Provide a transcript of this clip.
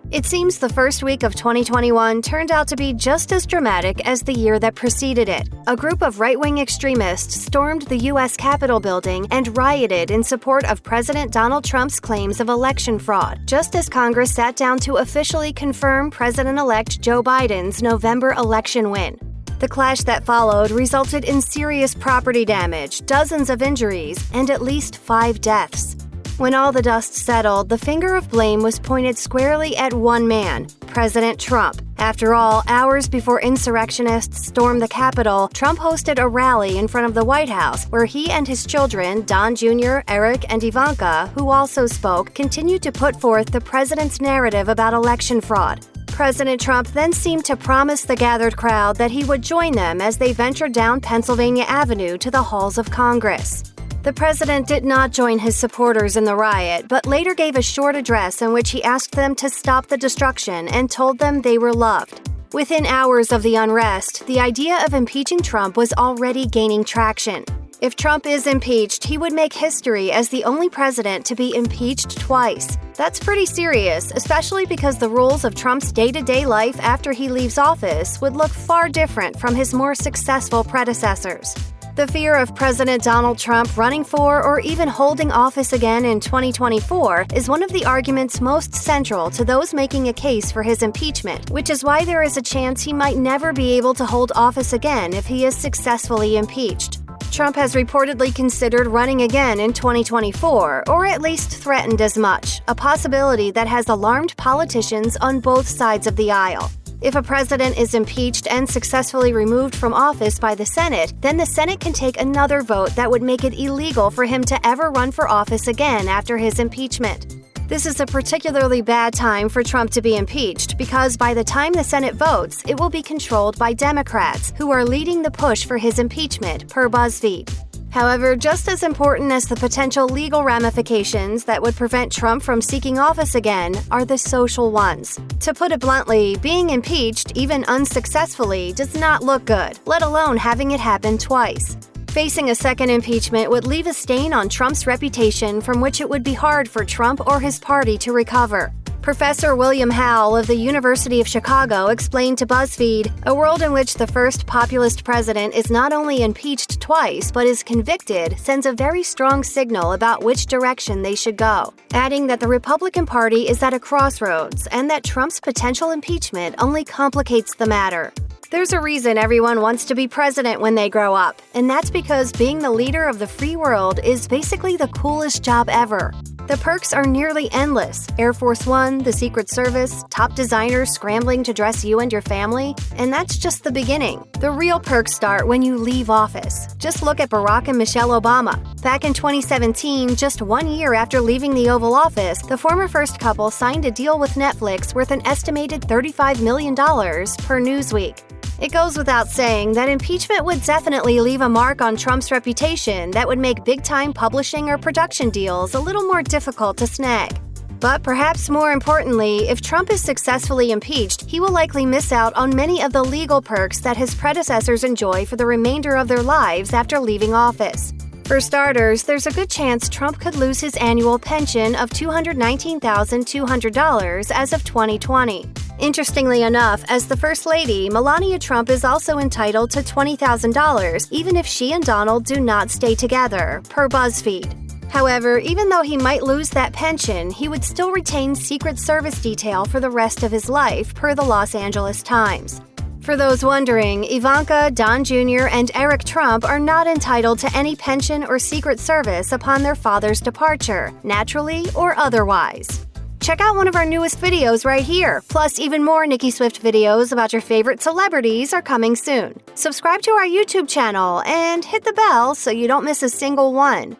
It seems the first week of 2021 turned out to be just as dramatic as the year that preceded it. A group of right-wing extremists stormed the U.S. Capitol building and rioted in support of President Donald Trump's claims of election fraud, just as Congress sat down to officially confirm President-elect Joe Biden's November election win. The clash that followed resulted in serious property damage, dozens of injuries, and at least 5 deaths. When all the dust settled, the finger of blame was pointed squarely at one man, President Trump. After all, hours before insurrectionists stormed the Capitol, Trump hosted a rally in front of the White House where he and his children, Don Jr., Eric, and Ivanka, who also spoke, continued to put forth the president's narrative about election fraud. President Trump then seemed to promise the gathered crowd that he would join them as they ventured down Pennsylvania Avenue to the halls of Congress. The president did not join his supporters in the riot, but later gave a short address in which he asked them to stop the destruction and told them they were loved. Within hours of the unrest, the idea of impeaching Trump was already gaining traction. If Trump is impeached, he would make history as the only president to be impeached twice. That's pretty serious, especially because the rules of Trump's day-to-day life after he leaves office would look far different from his more successful predecessors. The fear of President Donald Trump running for or even holding office again in 2024 is one of the arguments most central to those making a case for his impeachment, which is why there is a chance he might never be able to hold office again if he is successfully impeached. Trump has reportedly considered running again in 2024, or at least threatened as much, a possibility that has alarmed politicians on both sides of the aisle. If a president is impeached and successfully removed from office by the Senate, then the Senate can take another vote that would make it illegal for him to ever run for office again after his impeachment. This is a particularly bad time for Trump to be impeached because by the time the Senate votes, it will be controlled by Democrats, who are leading the push for his impeachment, per BuzzFeed. However, just as important as the potential legal ramifications that would prevent Trump from seeking office again are the social ones. To put it bluntly, being impeached, even unsuccessfully, does not look good, let alone having it happen twice. Facing a second impeachment would leave a stain on Trump's reputation from which it would be hard for Trump or his party to recover. Professor William Howell of the University of Chicago explained to BuzzFeed, a world in which the first populist president is not only impeached twice but is convicted sends a very strong signal about which direction they should go, adding that the Republican Party is at a crossroads and that Trump's potential impeachment only complicates the matter. There's a reason everyone wants to be president when they grow up, and that's because being the leader of the free world is basically the coolest job ever. The perks are nearly endless. Air Force One, the Secret Service, top designers scrambling to dress you and your family, and that's just the beginning. The real perks start when you leave office. Just look at Barack and Michelle Obama. Back in 2017, just 1 year after leaving the Oval Office, the former first couple signed a deal with Netflix worth an estimated $35 million per Newsweek. It goes without saying that impeachment would definitely leave a mark on Trump's reputation that would make big-time publishing or production deals a little more difficult to snag. But perhaps more importantly, if Trump is successfully impeached, he will likely miss out on many of the legal perks that his predecessors enjoy for the remainder of their lives after leaving office. For starters, there's a good chance Trump could lose his annual pension of $219,200 as of 2020. Interestingly enough, as the First Lady, Melania Trump is also entitled to $20,000 even if she and Donald do not stay together, per BuzzFeed. However, even though he might lose that pension, he would still retain Secret Service detail for the rest of his life, per the Los Angeles Times. For those wondering, Ivanka, Don Jr., and Eric Trump are not entitled to any pension or Secret Service upon their father's departure, naturally or otherwise. Check out one of our newest videos right here. Plus, even more Nicki Swift videos about your favorite celebrities are coming soon. Subscribe to our YouTube channel and hit the bell so you don't miss a single one.